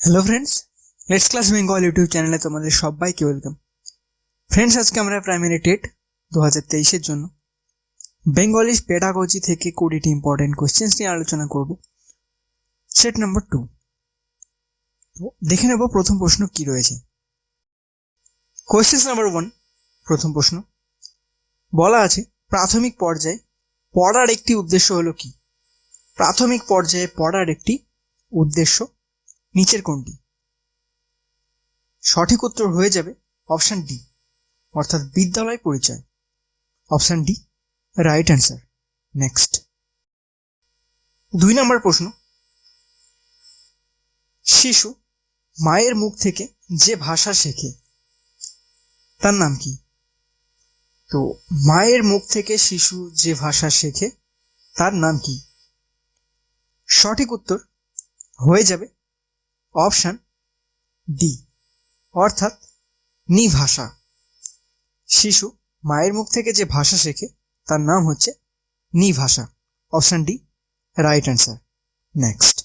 Hello friends, let's class Bengal YouTube চ্যানেলে তোমাদের সবাইকে ওয়েলকাম। ফ্রেন্ডস, আজকে আমরা প্রাইমারি টেট 2023-এর জন্য বেঙ্গলি পেডাগজি থেকে 20টি ইম্পর্টেন্ট কোয়েশ্চেন্স নিয়ে আলোচনা করব। Set number 2। তো দেখে নেব প্রথম প্রশ্ন কি রয়েছে। কোয়েশ্চেন নাম্বার 1, প্রথম প্রশ্ন বলা আছে প্রাথমিক পর্যায়ে পড়ার একটি উদ্দেশ্য হলো কি? প্রাথমিক পর্যায়ে পড়ার একটি উদ্দেশ্য নিচের কোনটি? সঠিক উত্তর হয়ে যাবে অপশন ডি, অর্থাৎ বিদ্যালয় পরিচয়। Option D right answer. Next, 2 নম্বর প্রশ্ন, শিশু মায়ের মুখ থেকে যে ভাষা শেখে তার নাম কি? তো মায়ের মুখ থেকে শিশু যে ভাষা শেখে তার নাম কি? সঠিক উত্তর হয়ে যাবে অপশন ডি, অর্থাৎ নিভাষা। শিশু মায়ের মুখ থেকে যে ভাষা শেখে তার নাম হচ্ছে নিভাষা। Option D right answer. Next,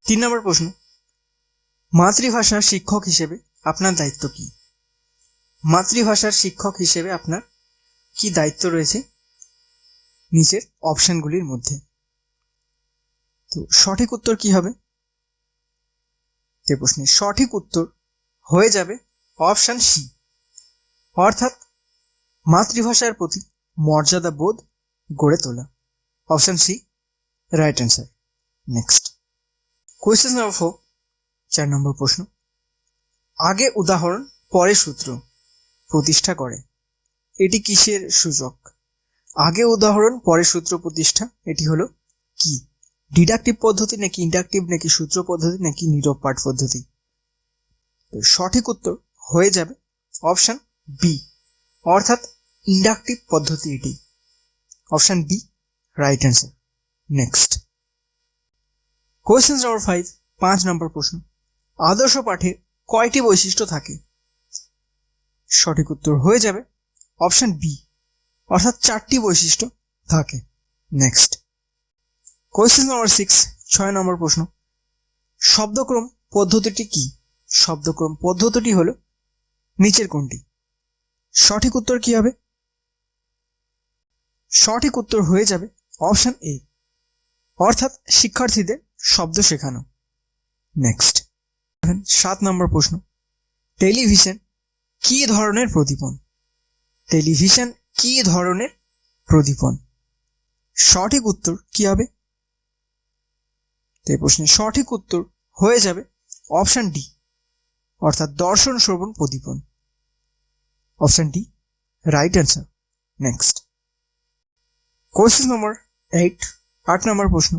3 নম্বর প্রশ্ন, মাতৃভাষার শিক্ষক হিসেবে আপনার দায়িত্ব কি? মাতৃভাষার শিক্ষক হিসেবে আপনার কি দায়িত্ব রয়েছে নিচের অপশনগুলির মধ্যে? তো সঠিক উত্তর কি হবে? প্রশ্নের সঠিক উত্তর হয়ে যাবে অপশন সি, অর্থাৎ মাতৃভাষার প্রতি মর্যাদা বোধ গড়ে তোলা। Option C right answer. Next, question number 4, 4 নম্বর প্রশ্ন, আগে উদাহরণ পরে সূত্র প্রতিষ্ঠা করে এটি কিসের সূচক? আগে উদাহরণ পরে সূত্র প্রতিষ্ঠা এটি হলো কি? ডিডাকটিভ পদ্ধতি নাকি ইন্ডাকটিভ নাকি সূত্র পদ্ধতি নাকি নীরব পাঠ পদ্ধতি? তো সঠিক উত্তর হয়ে যাবে অপশন বি, অর্থাৎ ইন্ডাকটিভ পদ্ধতি এটি। Option B right answer. Next, question number 5, 5 নম্বর প্রশ্ন, আদর্শ পাঠে কয়টি বৈশিষ্ট্য থাকে? সঠিক উত্তর হয়ে যাবে অপশন বি, অর্থাৎ 4টি বৈশিষ্ট্য থাকে। নেক্সট, কোয়েশ্চেন নাম্বার 6, 6 নম্বর প্রশ্ন, শব্দক্রম পদ্ধতিটি কি? শব্দক্রম পদ্ধতিটি হলো নিচের কোনটি? সঠিক উত্তর কি হবে? সঠিক উত্তর হয়ে যাবে অপশন এ, অর্থাৎ শিক্ষার্থীদের শব্দ শেখানো। নেক্সট, 7 নম্বর প্রশ্ন, টেলিভিশন কি ধরনের প্রদীপন? টেলিভিশন কি ধরনের প্রদীপন? সঠিক উত্তর কি হবে? এই প্রশ্নের সঠিক উত্তর হয়ে যাবে অপশন ডি, অর্থাৎ দর্শন শ্রবণ প্রদীপন। Option D right answer. Next, question number 8, 8 number প্রশ্ন,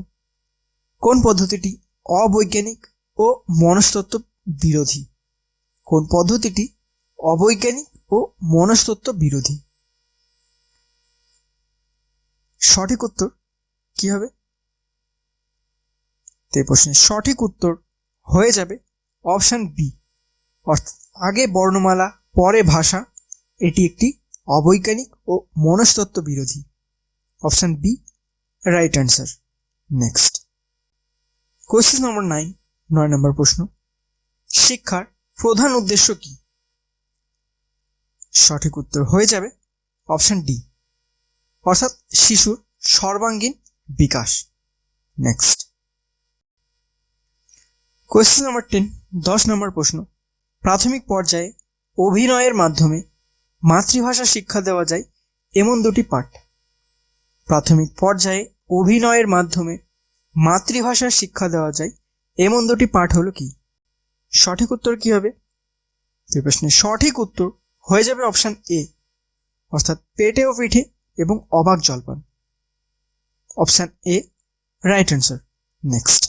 কোন পদ্ধতিটি অবৈজ্ঞানিক ও মনস্তত্ত্ব বিরোধী? কোন পদ্ধতিটি অবৈজ্ঞানিক ও মনস্তত্ত্ব বিরোধী? সঠিক উত্তর কি হবে? এই প্রশ্নের সঠিক উত্তর হয়ে যাবে অপশন বি, অর্থাৎ আগে বর্ণমালা পরে ভাষা এটি একটি অবৈজ্ঞানিক ও মনস্তত্ত্ব বিরোধী। Option B right answer. Next, question number 9, 9 নম্বর প্রশ্ন, শিক্ষার প্রধান উদ্দেশ্য কি? সঠিক উত্তর হয়ে যাবে অপশন ডি, অর্থাৎ শিশুর সর্বাঙ্গীন বিকাশ। নেক্সট, কোয়েশ্চেন নাম্বার 10, 10 নম্বর প্রশ্ন, প্রাথমিক পর্যায়ে অভিনয়ের মাধ্যমে মাতৃভাষা শিক্ষা দেওয়া যায় এমন 2টি পাঠ। প্রাথমিক পর্যায়ে অভিনয়ের মাধ্যমে মাতৃভাষার শিক্ষা দেওয়া যায় এমন 2টি পাঠ হলো কি? সঠিক উত্তর কি হবে? এই প্রশ্নের সঠিক উত্তর হয়ে যাবে অপশন এ, অর্থাৎ পেটে ও পিঠে এবং অবাক জলপান। Option A right answer. Next,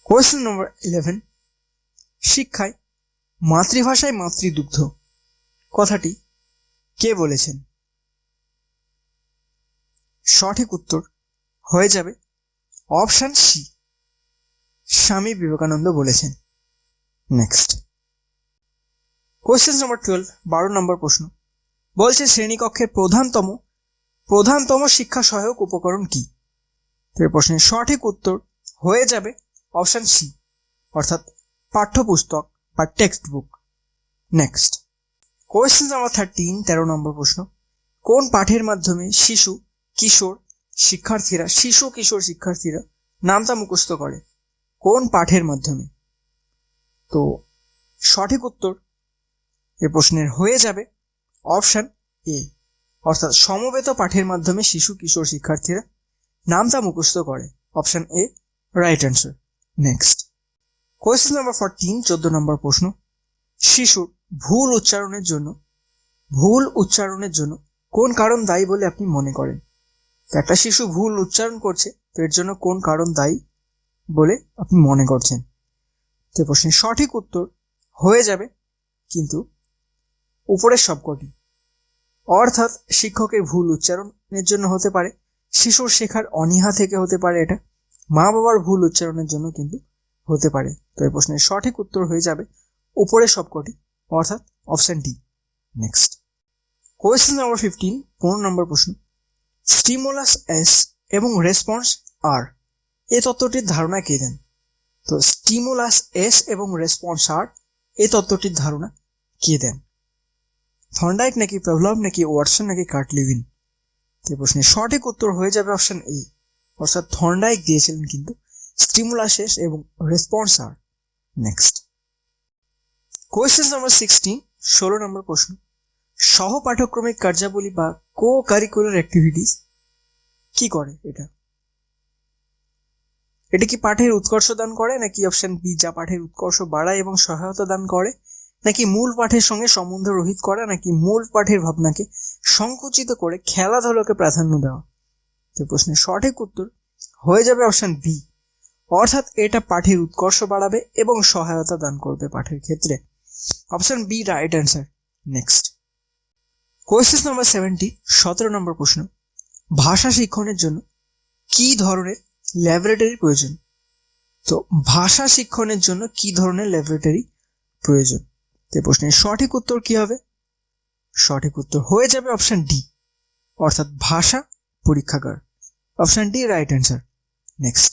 question নম্বর 11, শিক্ষায় মাতৃভাষায় মাতৃদুগ্ধ কথাটি কে বলেছেন? সঠিক উত্তর হয়ে যাবে অপশন সি, স্বামী বিবেকানন্দ বলেছেন। নেক্সট, কোয়েশ্চেন নম্বর 12, 12 নম্বর প্রশ্ন, বলছে শ্রেণীকক্ষের প্রধানতম শিক্ষা সহায়ক উপকরণ কি? তো এই প্রশ্নের সঠিক উত্তর হয়ে যাবে অপশন সি, অর্থাৎ পাঠ্যপুস্তক বা text book. Next question number 13 নম্বর প্রশ্ন, কোন পাঠের মাধ্যমে শিশু কিশোর শিক্ষার্থীরা নামতা মুখস্থ করে? কোন পাঠের মাধ্যমে? তো সঠিক উত্তর এ প্রশ্নের হয়ে যাবে অপশন এ, অর্থাৎ সমবেত পাঠের মাধ্যমে শিশু কিশোর শিক্ষার্থীরা নামতা মুখস্থ করে। Option A right answer. Next question number 14 নম্বর প্রশ্ন, শিশুর ভুল উচ্চারণের জন্য কোন কারণ দায়ী বলে আপনি মনে করেন? তো একটা শিশু ভুল উচ্চারণ করছে, তো এর জন্য কোন কারণ দায়ী বলে আপনি মনে করছেন? তো প্রশ্নের সঠিক উত্তর হয়ে যাবে কিন্তু উপরের সবকটি, অর্থাৎ শিক্ষকের ভুল উচ্চারণের জন্য হতে পারে, শিশুর শেখার অনীহা থেকে হতে পারে, এটা মা বাবার ভুল উচ্চারণের জন্য কিন্তু হতে পারে। তো এই প্রশ্নের সঠিক উত্তর হয়ে যাবে উপরের সবকটি, অর্থাৎ option D. Next question number 15 নম্বর প্রশ্ন, স্টিমুলাস এস এবং রেসপন্স আর এ তত্ত্বটির ধারণা কে দেন? তো স্টিমুলাস এস এবং রেসপন্স আর এ তত্ত্বটির ধারণা কে দেন? থর্নডাইক নাকি পেভলভ নাকি ওয়াটসন নাকি কার্টলিভিন? এই প্রশ্নের সঠিক উত্তর হয়ে যাবে অপশন এ, অর্থাৎ থর্নডাইক দিয়েছিলেন কিন্তু স্টিমুলাস এস এবং রেসপন্স আর। নেক্সট কোয়েশ্চেন নাম্বার 16 নম্বর প্রশ্ন, সহ পাঠ্যক্রমিক কার্যাবলী বা কো কারিকুলার অ্যাক্টিভিটিস কি করে? এটা কি পাঠের উৎকর্ষ দান করে, নাকি অপশন বি যা পাঠের উৎকর্ষ বাড়ায় এবং সহায়তা দান করে, নাকি মূল পাঠের সঙ্গে সম্বন্ধ রহিত করা, নাকি মূল পাঠের ভাবনাকে সংকুচিত করে খেলাধুলাকে প্রাধান্য দেওয়া? তো প্রশ্নের সঠিক উত্তর হয়ে যাবে অপশন বি, অর্থাৎ এটা পাঠের উৎকর্ষ বাড়াবে এবং সহায়তা দান করবে পাঠের ক্ষেত্রে। Option B right answer. Next question number 17 নম্বর প্রশ্ন, ভাষা শিক্ষণের জন্য কি ধরনের ল্যাবরেটরি প্রয়োজন? তো ভাষা শিক্ষণের জন্য কি ধরনের ল্যাবরেটরি প্রয়োজন? তো প্রশ্নের সঠিক উত্তর কি হবে? সঠিক উত্তর হয়ে যাবে অপশন ডি, অর্থাৎ ভাষা পরীক্ষাগার। Option D right answer. Next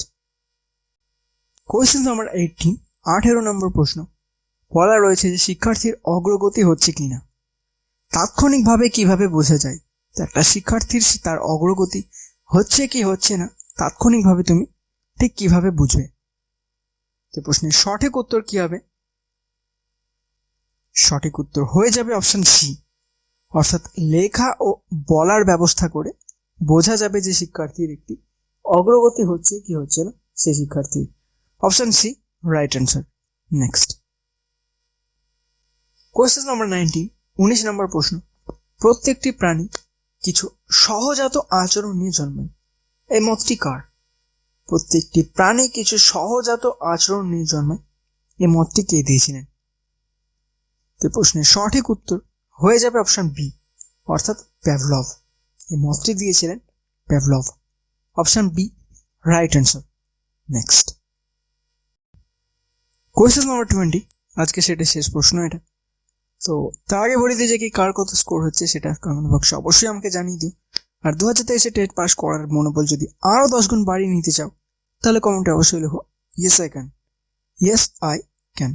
question number 18 নম্বর প্রশ্ন, বলা রয়েছে যে শিক্ষার্থীর অগ্রগতি হচ্ছে কিনা তাৎক্ষণিকভাবে কিভাবে বোঝা যায়? তো একটা শিক্ষার্থীর তার অগ্রগতি হচ্ছে কি হচ্ছে না তাৎক্ষণিকভাবে তুমি ঠিক কিভাবে বুঝবে? তো প্রশ্নের সঠিক উত্তর কি হবে? সঠিক উত্তর হয়ে যাবে অপশন সি, অর্থাৎ লেখা ও বলার ব্যবস্থা করে বোঝা যাবে যে শিক্ষার্থীর একটি অগ্রগতি হচ্ছে কি হচ্ছে না সে শিক্ষার্থীর। Option C right answer. Next question number 19 নম্বর প্রশ্ন, প্রত্যেকটি প্রাণী কিছু সহজাত আচরণ নিয়ে জন্মায়, এই মতটি কার? প্রত্যেকটি প্রাণী কিছু সহজাত আচরণ নিয়ে জন্মায়, এই মতটি কে দিয়েছিলেন? তো প্রশ্নের সঠিক উত্তর হয়ে যাবে অপশন বি, অর্থাৎ প্যাভলভ। এই মতটি দিয়েছিলেন Pavlov. Option B right answer. Next question number 20, আজকে সেটা শেষ প্রশ্ন এটা। তো তার আগে বলে দিই যে কি কার কত স্কোর হচ্ছে সেটা কমেন্ট বক্সে অবশ্যই আমাকে জানিয়ে দিও। আর 2023 টেট পাস করার মনোবল যদি আরও 10 গুণ বাড়িয়ে নিতে চাও তাহলে কমেন্টে অবশ্যই লেখো yes I can, yes I can.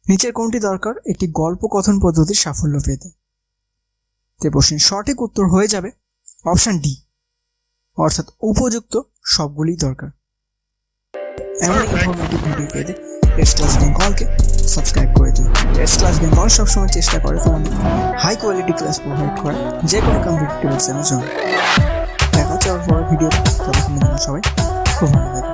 নিচের কোনটি দরকার একটি গল্প কথন পদ্ধতির সাফল্য পেতে? তে প্রশ্নের সঠিক উত্তর হয়ে যাবে অপশন ডি, অর্থাৎ উপযুক্ত সবগুলি দরকার। এমন ইনফরমেটিভ ভিডিও পেতে sClass বেঙ্গলকে সাবস্ক্রাইব করে দিও। sClass বেঙ্গল সবসময় চেষ্টা করে তোমাদের হাই কোয়ালিটি ক্লাস প্রোভাইড করা যে কোনো কম্পিটিটিভ এক্সামের জন্য। দেখা হচ্ছে আবার পরের ভিডিও, ততক্ষণ সবাই খুব ভালো থাকবে।